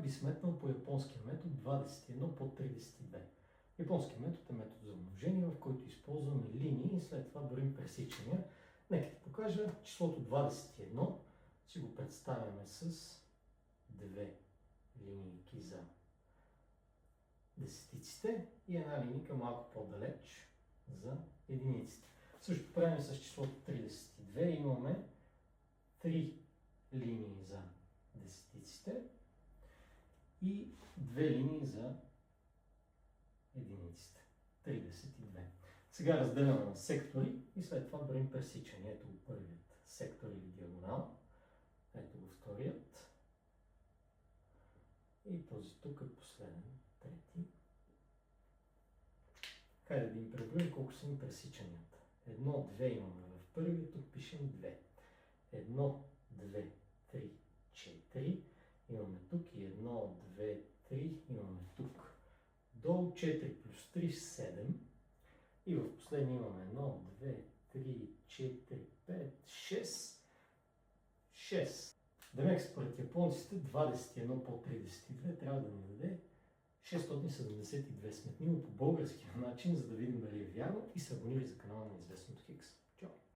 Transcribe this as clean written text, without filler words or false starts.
би сметнал по японския метод 21 по 32? Японският метод е метод за умножение, в който използваме линии и след това броим пресичания. Нека ти покажа числото 21. Си го представяме с две линейки за десетиците и една линейка малко по-далеч за единиците. Също правим с числото 32. Имаме 3 линии за десетиците и 2 линии за единиците. 32. Сега разделяме на сектори и след това броим пресичания. Ето го първият сектор или диагонал. Ето го вторият. И този тук е последен, трети. Хайде да им преброим колко са ни пресичанията. 1, 2 имаме в първият, тук пишем 2. 1, 2, 3, 4. Имаме тук и 1, 2, 3. Имаме тук. Долу 4 плюс 3, 7. И в последния имаме 1, 2, 3, 4, 5, 6. 6. Демек според японците 21 по 32 трябва да ни даде 672. Сметни го по българския начин, за да видим дали е вярно и се абонирай за канала на Известното Хикс. Чао!